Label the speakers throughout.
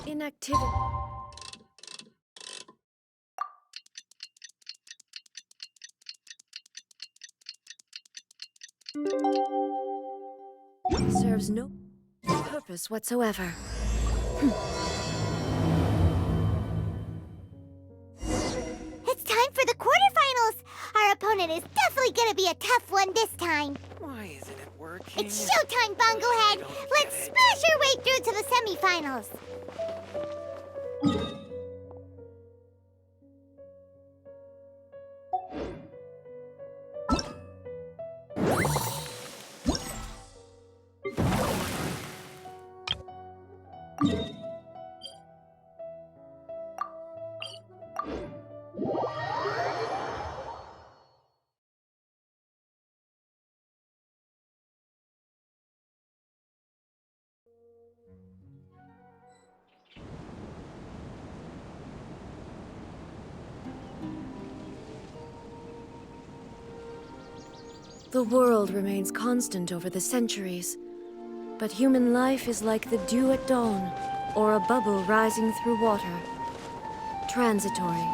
Speaker 1: Inactivity. Serves no purpose whatsoever.
Speaker 2: It's time for the quarterfinals! Our opponent is definitely gonna be a tough one this time.
Speaker 3: Why isn't it working?
Speaker 2: It's showtime, Bonglehead! Let's smash our way through to the semifinals!
Speaker 1: The world remains constant over the centuries, but human life is like the dew at dawn, or a bubble rising through water. Transitory.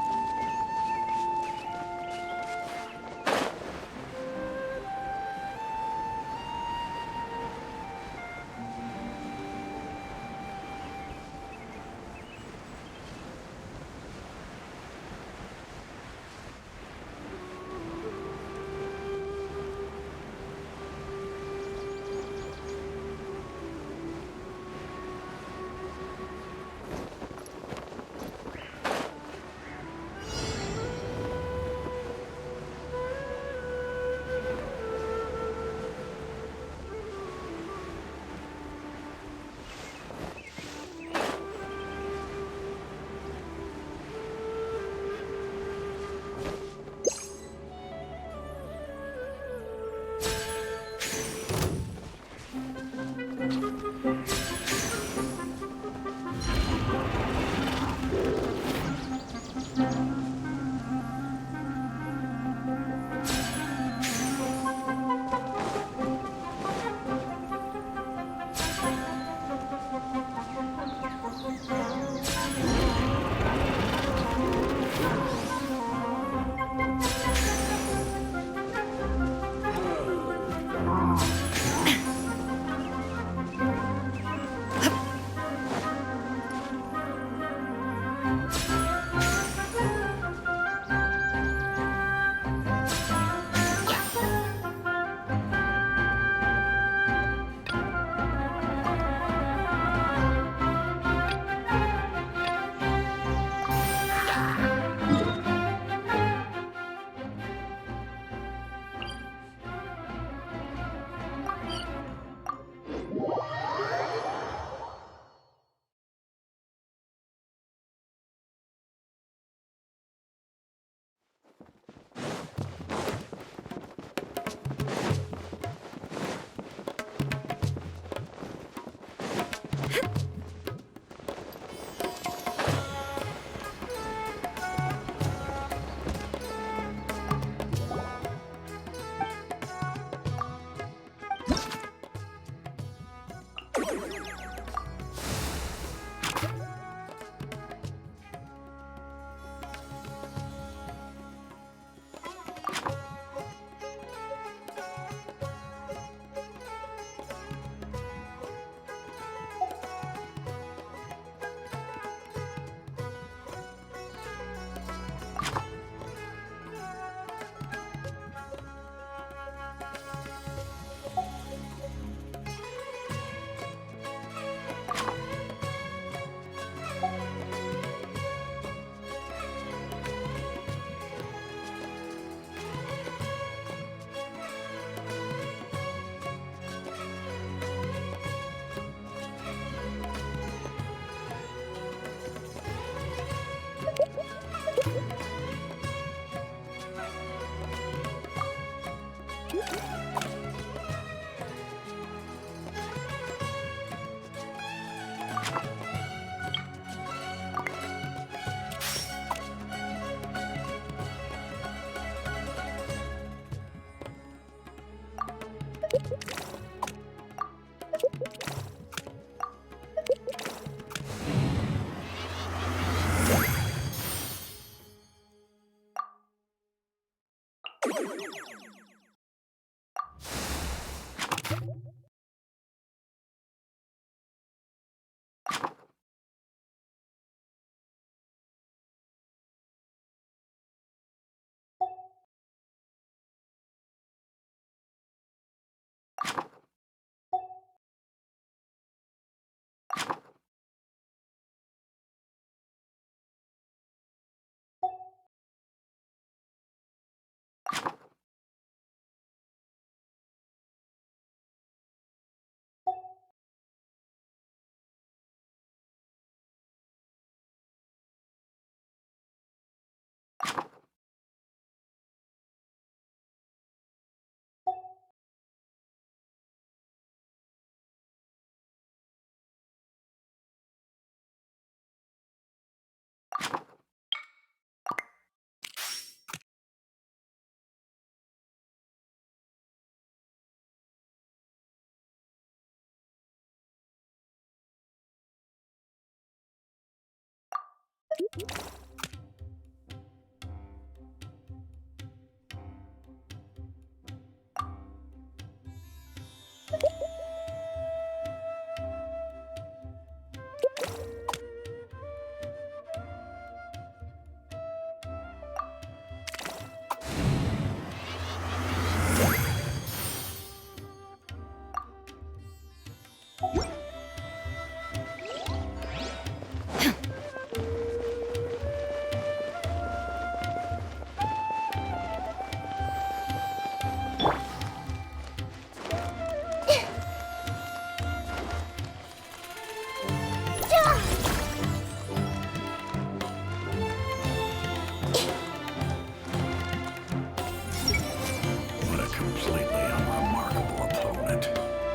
Speaker 4: What a completely unremarkable opponent.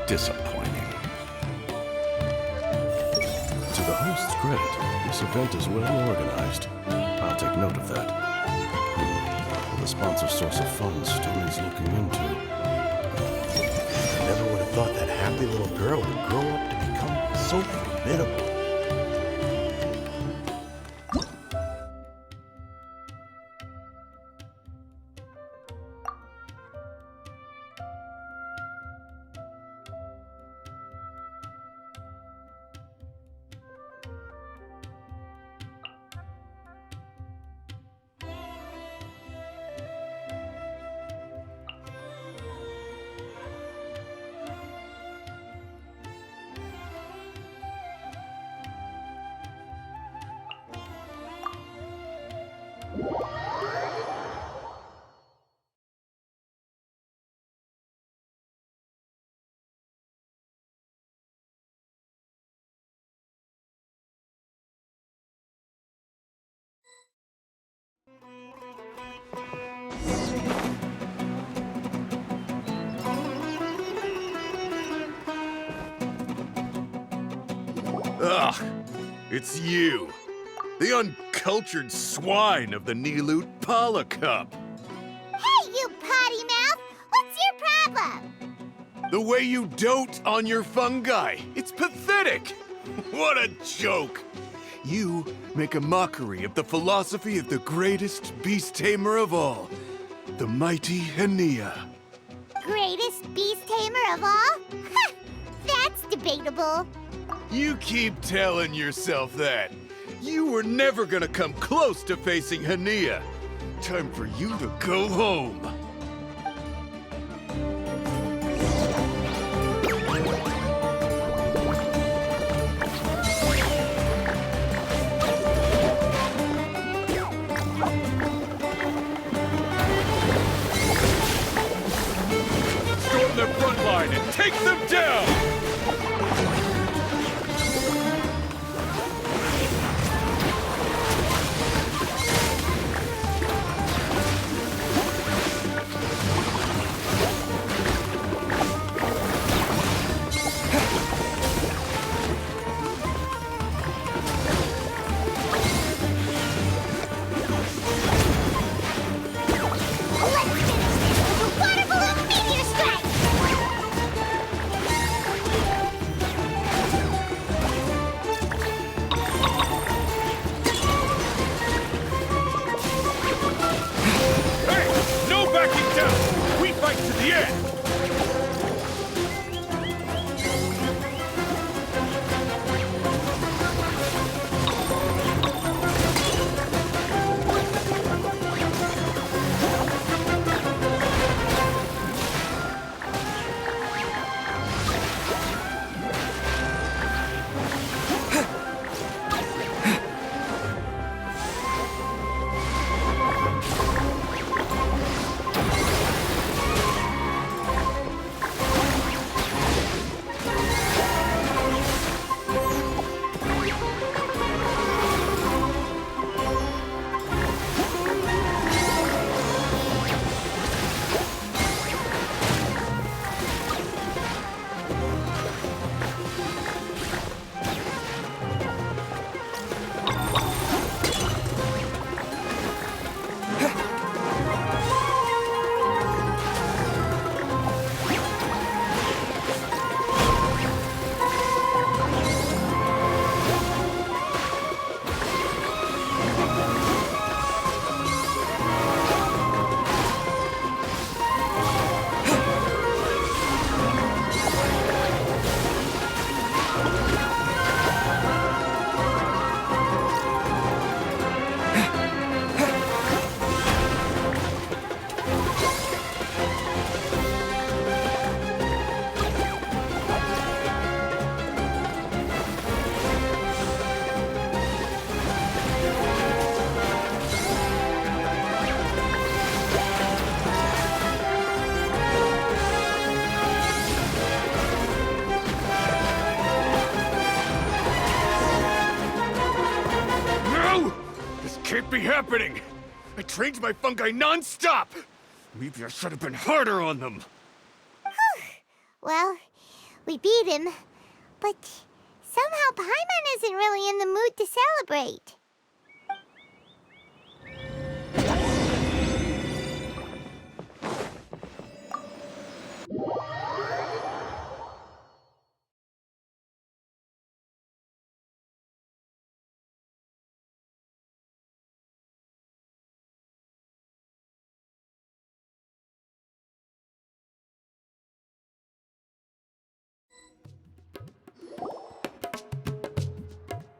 Speaker 4: Disappointing. To the host's credit, this event is well organized. I'll take note of that. Well, the sponsor source of funds Tony's looking into.
Speaker 5: I never would have thought that happy little girl would grow up to become so formidable.
Speaker 6: Ugh! It's you! The uncultured swine of the Nilut Pala Cup!
Speaker 2: Hey, you potty mouth! What's your problem?
Speaker 6: The way you dote on your fungi! It's pathetic! What a joke! You make a mockery of the philosophy of the greatest beast tamer of all, the mighty Hania.
Speaker 2: Greatest beast tamer of all? Ha! That's debatable.
Speaker 6: You keep telling yourself that. You were never gonna come close to facing Hania. Time for you to go home. Storm their front line and take them down!
Speaker 2: Let's finish this with a water balloon meteor strike!
Speaker 6: Yeah! Can't be happening! I trained my fungi non-stop! Maybe I should have been harder on them!
Speaker 2: Well, we beat him, but somehow Paimon isn't really in the mood to celebrate.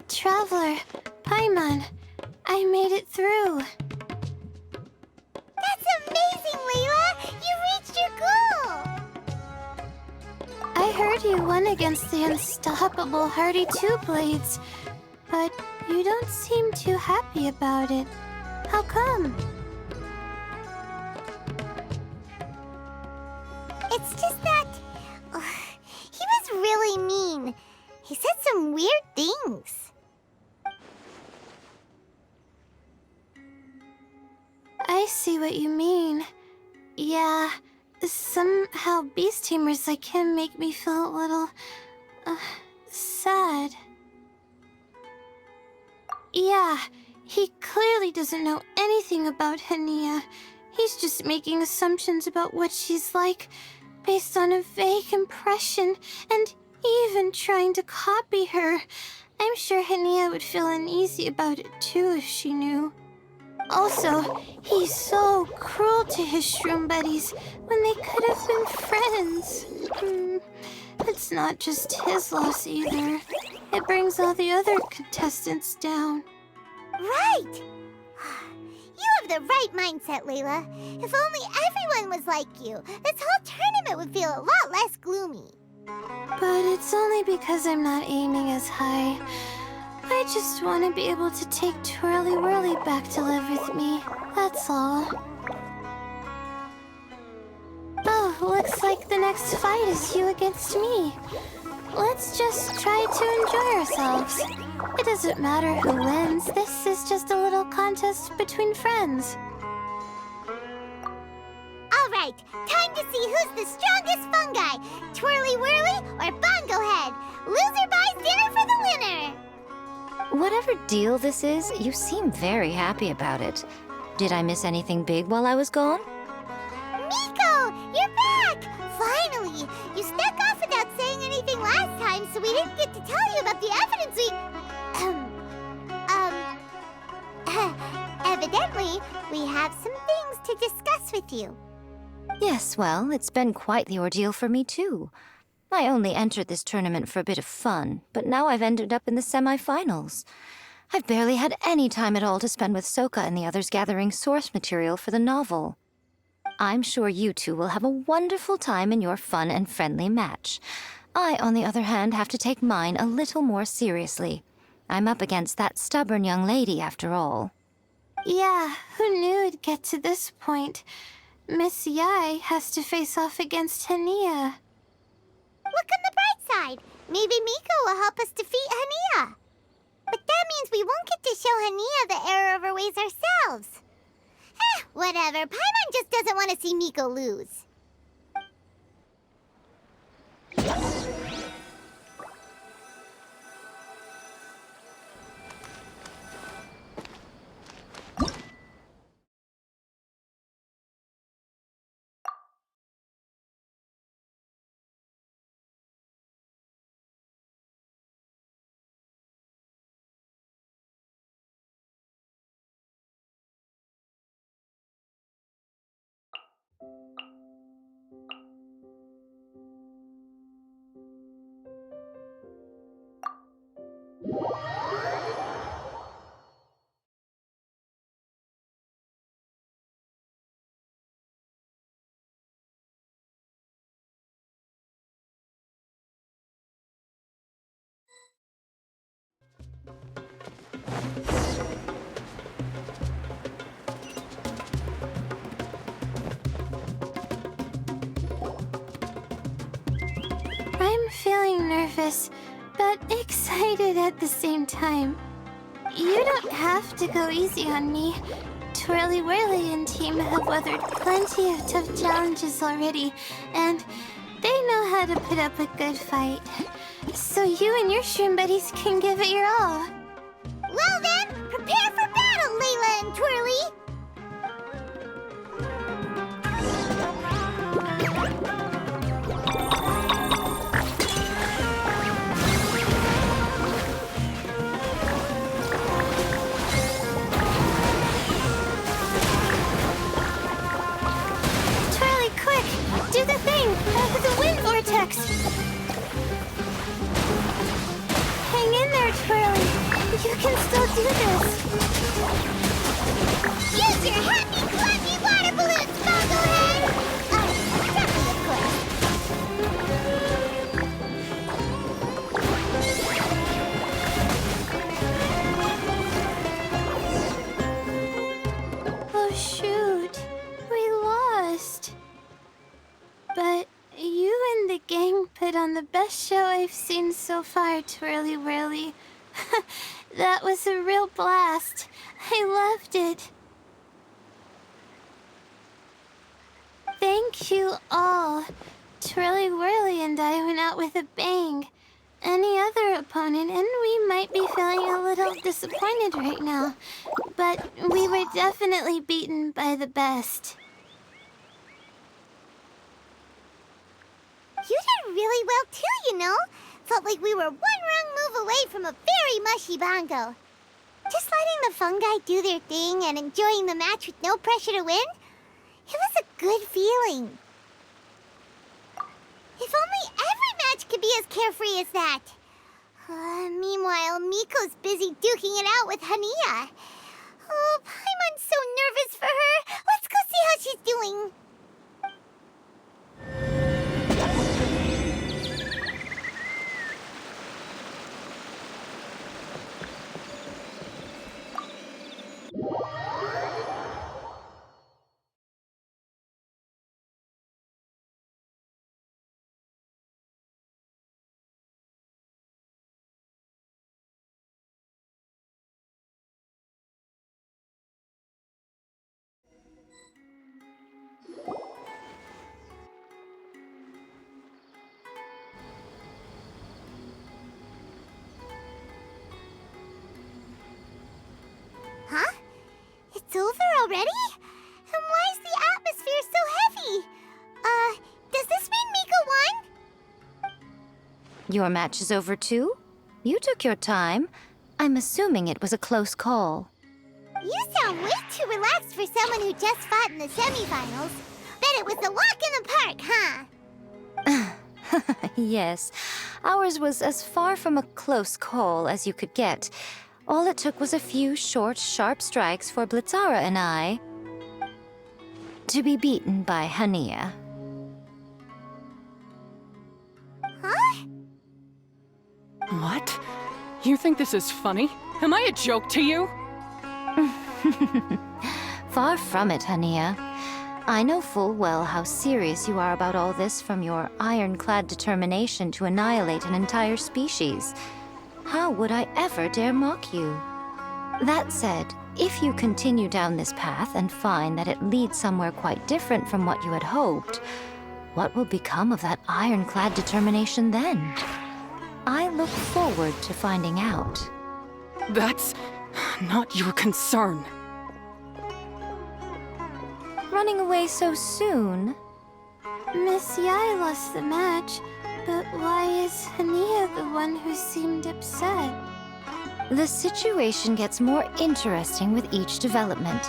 Speaker 7: Traveler, Paimon, I made it through.
Speaker 2: That's amazing, Layla! You reached your goal!
Speaker 7: I heard you won against the unstoppable Hardy Two-Blades, but you don't seem too happy about it. How come?
Speaker 2: It's just that... he was really mean. He said some weird things.
Speaker 7: I see what you mean. Yeah, somehow beast tamers like him make me feel a little... sad. Yeah, he clearly doesn't know anything about Hania. He's just making assumptions about what she's like, based on a vague impression, and even trying to copy her. I'm sure Hania would feel uneasy about it too if she knew. Also, he's so cruel to his shroom buddies when they could have been friends. It's not just his loss either. It brings all the other contestants down.
Speaker 2: Right! You have the right mindset, Layla. If only everyone was like you, this whole tournament would feel a lot less gloomy.
Speaker 7: But it's only because I'm not aiming as high. I just want to be able to take Twirly Whirly back to live with me. That's all. Oh, looks like the next fight is you against me. Let's just try to enjoy ourselves. It doesn't matter who wins. This is just a little contest between friends.
Speaker 2: All right, time to see who's the strongest fungi. Twirly Whirly or Bongo Head. Loser buys dinner for the winner.
Speaker 8: Whatever deal this is, you seem very happy about it. Did I miss anything big while I was gone?
Speaker 2: Miko, you're back! Finally! You snuck off without saying anything last time, so we didn't get to tell you about the evidence we... Evidently, we have some things to discuss with you.
Speaker 8: Yes, well, it's been quite the ordeal for me, too. I only entered this tournament for a bit of fun, but now I've ended up in the semi-finals. I've barely had any time at all to spend with Soka and the others gathering source material for the novel. I'm sure you two will have a wonderful time in your fun and friendly match. I, on the other hand, have to take mine a little more seriously. I'm up against that stubborn young lady, after all.
Speaker 7: Yeah, who knew it'd get to this point? Miss Yai has to face off against Hania.
Speaker 2: Look on the bright side. Maybe Miko will help us defeat Hania. But that means we won't get to show Hania the error of our ways ourselves. Whatever. Paimon just doesn't want to see Miko lose.
Speaker 7: I'm feeling nervous, but excited at the same time. You don't have to go easy on me. Twirly Whirly and team have weathered plenty of tough challenges already, and they know how to put up a good fight. So you and your shroom buddies can give it your all.
Speaker 2: Well then, prepare for battle, Layla and Twirly!
Speaker 7: Twirly, quick! Do the thing! The wind vortex! Hang in there, Twirly! You can still do this!
Speaker 2: Use your happy, clappy water balloons, Bogglehead! Definitely, of course.
Speaker 7: Oh, shoot. We lost. But you and the gang put on the best show I've seen so far, Twirly Whirly. That was a real blast. I loved it. Thank you all. Twirly Whirly and I went out with a bang. Any other opponent, and we might be feeling a little disappointed right now. But we were definitely beaten by the best.
Speaker 2: You did really well too, you know. Felt like we were one wrong move away from a very mushy bongo. Just letting the fungi do their thing and enjoying the match with no pressure to win, it was a good feeling. If only every match could be as carefree as that. Meanwhile, Miko's busy duking it out with Hania. Oh, Paimon's so nervous for her. Let's go see how she's doing. Huh? It's over already? And why is the atmosphere so heavy? Does this mean Miko won?
Speaker 8: Your match is over too? You took your time. I'm assuming it was a close call.
Speaker 2: You sound way too relaxed for someone who just fought in the semifinals. Bet Bet it was a walk in the park, huh?
Speaker 8: Yes, ours was as far from a close call as you could get. All it took was a few short, sharp strikes for Blitzara and I to be beaten by Hania.
Speaker 2: Huh?
Speaker 9: What? You think this is funny? Am I a joke to you?
Speaker 8: Far from it, Hania. I know full well how serious you are about all this, from your ironclad determination to annihilate an entire species. How would I ever dare mock you? That said, if you continue down this path and find that it leads somewhere quite different from what you had hoped, what will become of that ironclad determination then? I look forward to finding out.
Speaker 9: That's not your concern.
Speaker 8: Running away so soon?
Speaker 7: Miss Yai lost the match, but why is Hania the one who seemed upset?
Speaker 8: The situation gets more interesting with each development.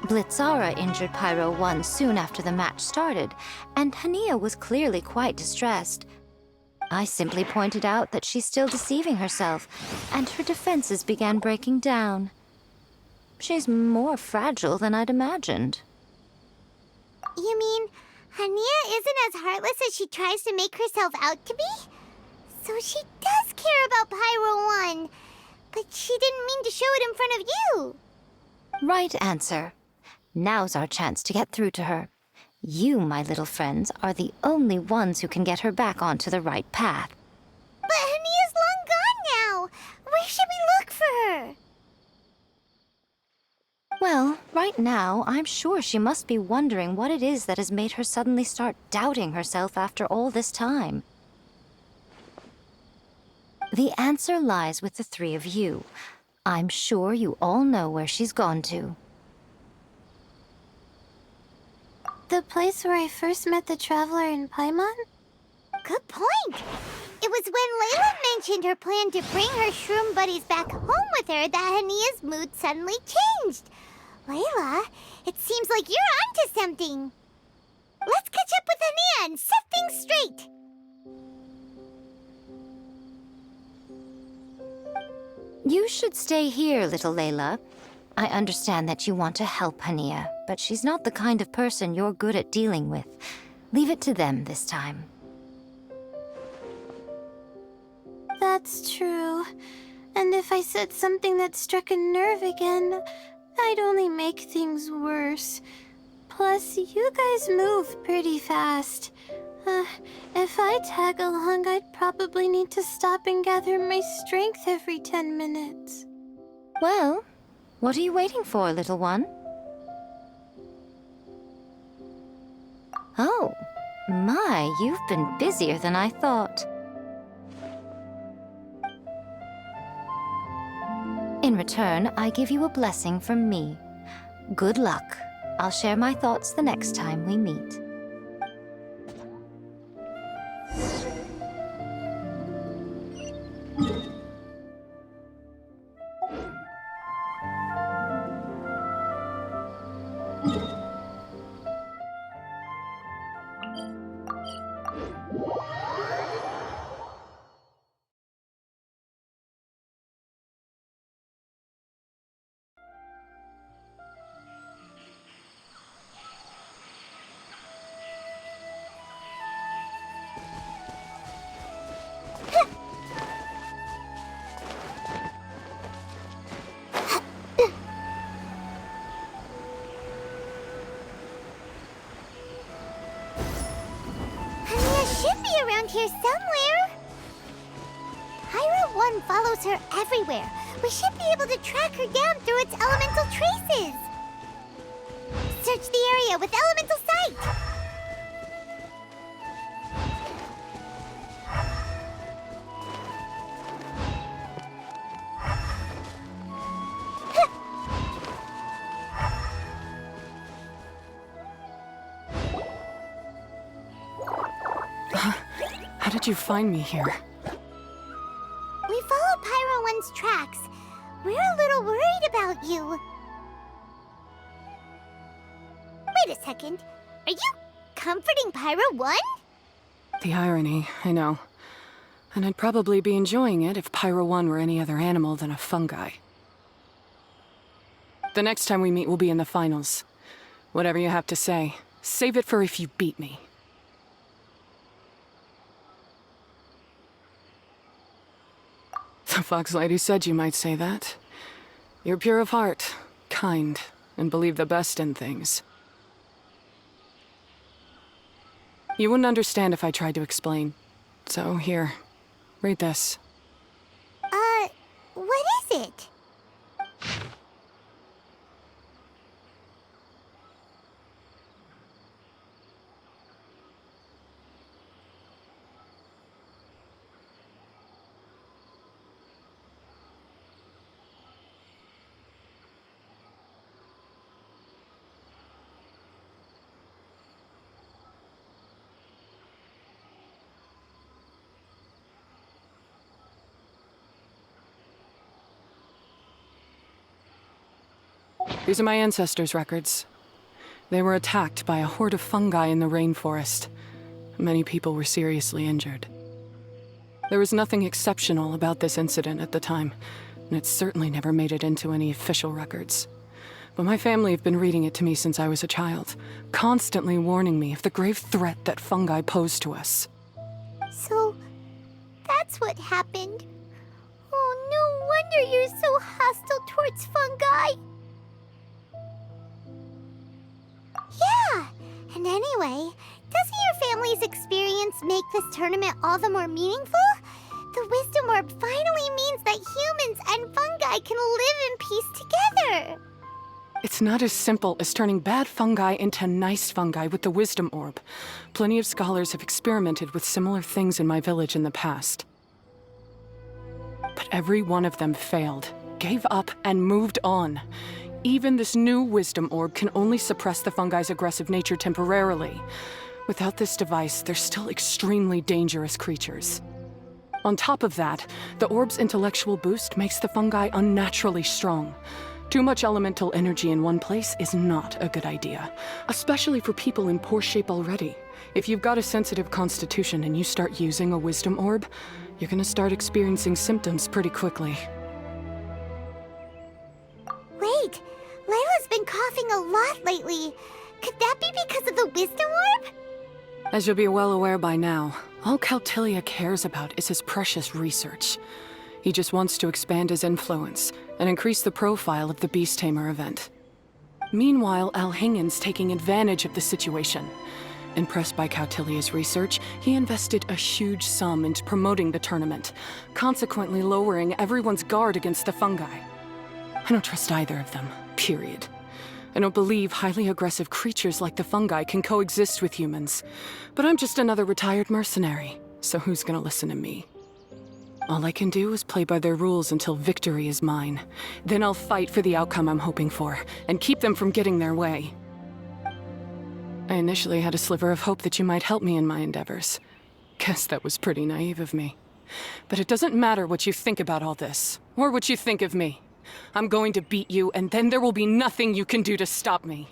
Speaker 8: Blitzara injured Pyro 1 soon after the match started, and Hania was clearly quite distressed. I simply pointed out that she's still deceiving herself, and her defenses began breaking down. She's more fragile than I'd imagined.
Speaker 2: You mean Hania isn't as heartless as she tries to make herself out to be? So she does care about Pyro 1, but she didn't mean to show it in front of you.
Speaker 8: Right answer. Now's our chance to get through to her. You, my little friends, are the only ones who can get her back onto the right path.
Speaker 2: But Hania's long gone now. Where should we look for her?
Speaker 8: Well, right now, I'm sure she must be wondering what it is that has made her suddenly start doubting herself after all this time. The answer lies with the three of you. I'm sure you all know where she's gone to.
Speaker 7: The place where I first met the Traveler in Paimon?
Speaker 2: Good point. It was when Layla mentioned her plan to bring her shroom buddies back home with her that Hania's mood suddenly changed. Layla, it seems like you're onto something. Let's catch up with Hania and set things straight.
Speaker 8: You should stay here, little Layla. I understand that you want to help Hania, but she's not the kind of person you're good at dealing with. Leave it to them this time.
Speaker 7: That's true. And if I said something that struck a nerve again, I'd only make things worse. Plus, you guys move pretty fast. If I tag along, I'd probably need to stop and gather my strength every 10 minutes.
Speaker 8: Well, what are you waiting for, little one? Oh, my, you've been busier than I thought. In return, I give you a blessing from me. Good luck. I'll share my thoughts the next time we meet.
Speaker 2: Around here somewhere. Pyro 1 follows her everywhere. We should be able to track her down through its elemental traces. Search the area with elemental sight.
Speaker 9: How did you find me here?
Speaker 2: We follow Pyro 1's tracks. We're a little worried about you. Wait a second. Are you comforting Pyro 1?
Speaker 9: The irony, I know. And I'd probably be enjoying it if Pyro 1 were any other animal than a fungi. The next time we meet will be in the finals. Whatever you have to say, save it for if you beat me. The Fox Lady said you might say that. You're pure of heart, kind, and believe the best in things. You wouldn't understand if I tried to explain. So here, read this.
Speaker 2: What is it?
Speaker 9: These are my ancestors' records. They were attacked by a horde of fungi in the rainforest. Many people were seriously injured. There was nothing exceptional about this incident at the time, and it certainly never made it into any official records. But my family have been reading it to me since I was a child, constantly warning me of the grave threat that fungi pose to us.
Speaker 2: So, that's what happened. Oh, no wonder you're so hostile towards fungi. Yeah, and anyway, doesn't your family's experience make this tournament all the more meaningful? The Wisdom Orb finally means that humans and fungi can live in peace together.
Speaker 9: It's not as simple as turning bad fungi into nice fungi with the Wisdom Orb. Plenty of scholars have experimented with similar things in my village in the past. But every one of them failed, gave up, and moved on. Even this new Wisdom Orb can only suppress the fungi's aggressive nature temporarily. Without this device, they're still extremely dangerous creatures. On top of that, the orb's intellectual boost makes the fungi unnaturally strong. Too much elemental energy in one place is not a good idea, especially for people in poor shape already. If you've got a sensitive constitution and you start using a Wisdom Orb, you're gonna start experiencing symptoms pretty quickly.
Speaker 2: Wait, Layla's been coughing a lot lately. Could that be because of the Wisdom Orb?
Speaker 9: As you'll be well aware by now, all Caltilia cares about is his precious research. He just wants to expand his influence and increase the profile of the Beast Tamer event. Meanwhile, Alhingen's taking advantage of the situation. Impressed by Cautilia's research, he invested a huge sum into promoting the tournament, consequently lowering everyone's guard against the fungi. I don't trust either of them, period. I don't believe highly aggressive creatures like the fungi can coexist with humans. But I'm just another retired mercenary, so who's gonna listen to me? All I can do is play by their rules until victory is mine. Then I'll fight for the outcome I'm hoping for, and keep them from getting their way. I initially had a sliver of hope that you might help me in my endeavors. Guess that was pretty naive of me. But it doesn't matter what you think about all this, or what you think of me. I'm going to beat you, and then there will be nothing you can do to stop me.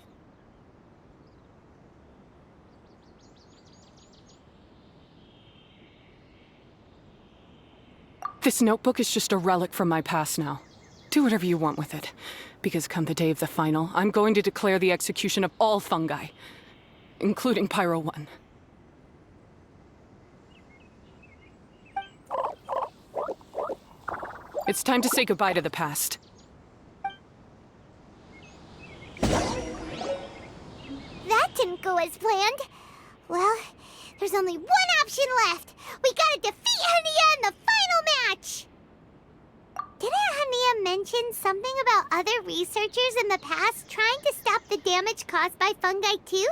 Speaker 9: This notebook is just a relic from my past now. Do whatever you want with it, because come the day of the final, I'm going to declare the execution of all fungi, including Pyro 1. It's time to say goodbye to the past.
Speaker 2: That didn't go as planned. Well, there's only one option left. We gotta defeat Hania in the final match! Didn't Hania mention something about other researchers in the past trying to stop the damage caused by fungi too?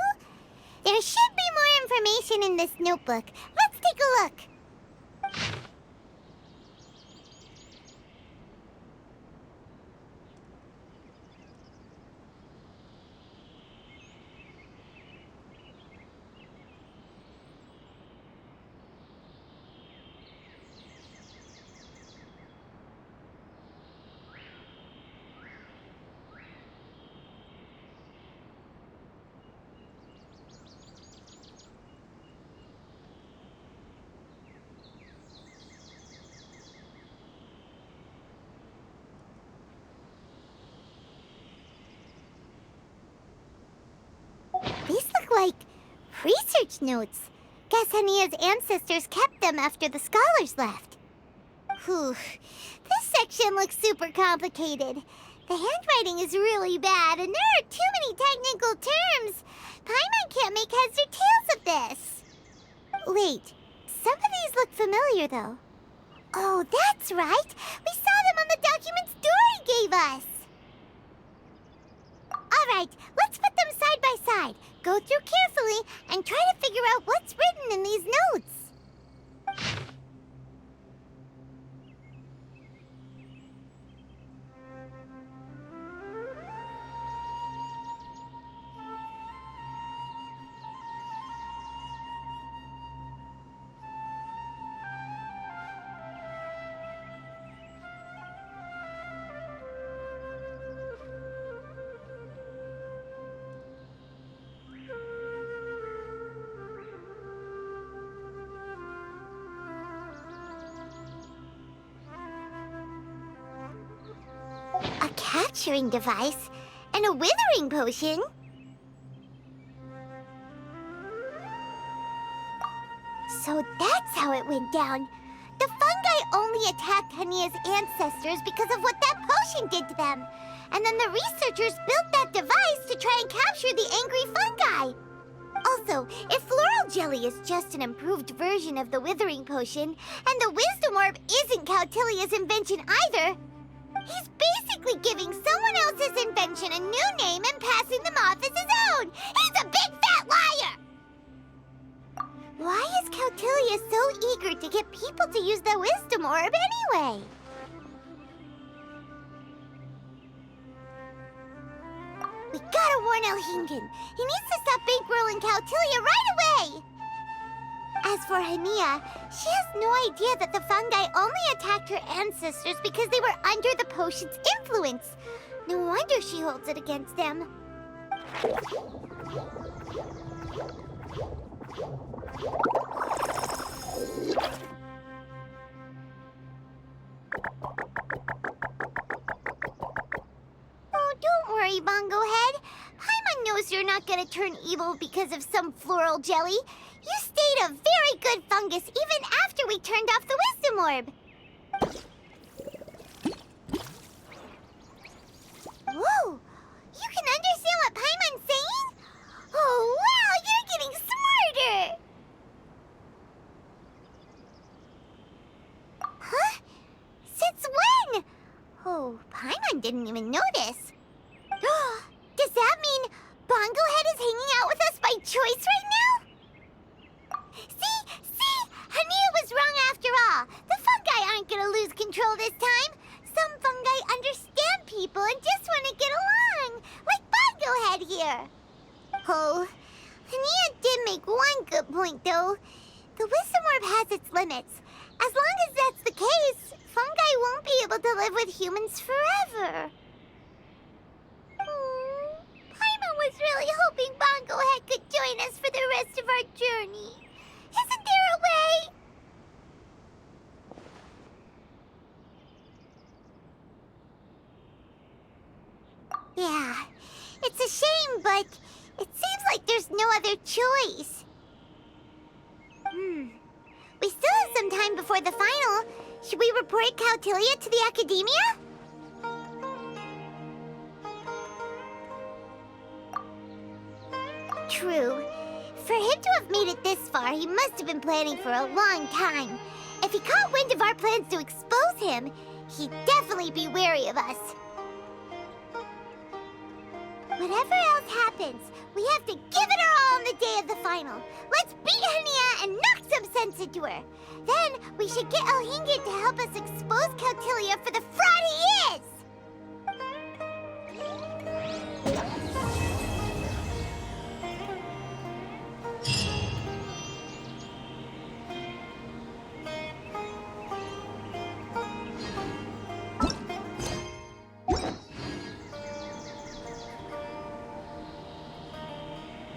Speaker 2: There should be more information in this notebook. Let's take a look. like research notes. Guess Hania's ancestors kept them after the scholars left. Whew. This section looks super complicated. The handwriting is really bad, and there are too many technical terms. Paimon can't make heads or tails of this. Wait, some of these look familiar, though. Oh, that's right. We saw them on the documents Dory gave us. All right, let's put them side by side. Go through carefully and try to figure out what's written in these notes. A capturing device and a withering potion? So that's how it went down. The fungi only attacked Hania's ancestors because of what that potion did to them. And then the researchers built that device to try and capture the angry fungi. Also, if floral jelly is just an improved version of the withering potion, and the wisdom orb isn't Cautilia's invention either, he's basically giving someone else's invention a new name and passing them off as his own! He's a big fat liar! Why is Cautilia so eager to get people to use the wisdom orb anyway? We gotta warn Elhingen. He needs to stop bankrolling Cautilia right away! As for Hania, she has no idea that the fungi only attacked her ancestors because they were under the potion's influence. No wonder she holds it against them. Oh, don't worry, Bongo Head. Paimon knows you're not gonna turn evil because of some floral jelly. You stayed a very good fungus even after we turned off the wisdom orb. Whoa! You can understand what Paimon's saying? Oh, wow! You're getting smarter! Huh? Since when? Oh, Paimon didn't even notice. Does that mean Bongo Head is hanging out with us by choice right now? See? Hania was wrong after all. The fungi aren't gonna lose control this time. Some fungi understand people and just want to get along, like Bongo Head here. Oh, Hania did make one good point, though. The wisdom orb has its limits. As long as that's the case, fungi won't be able to live with humans forever. Paimon was really hoping Bongo Head could join us for the rest of our journey. Isn't there a way? Yeah, it's a shame, but it seems like there's no other choice. We still have some time before the final. Should we report Cautilia to the academia? True. For him to have made it this far, he must have been planning for a long time. If he caught wind of our plans to expose him, he'd definitely be wary of us. Whatever else happens, we have to give it our all on the day of the final. Let's beat Hania and knock some sense into her. Then we should get Elhingen to help us expose Cautilia for the fraud he is!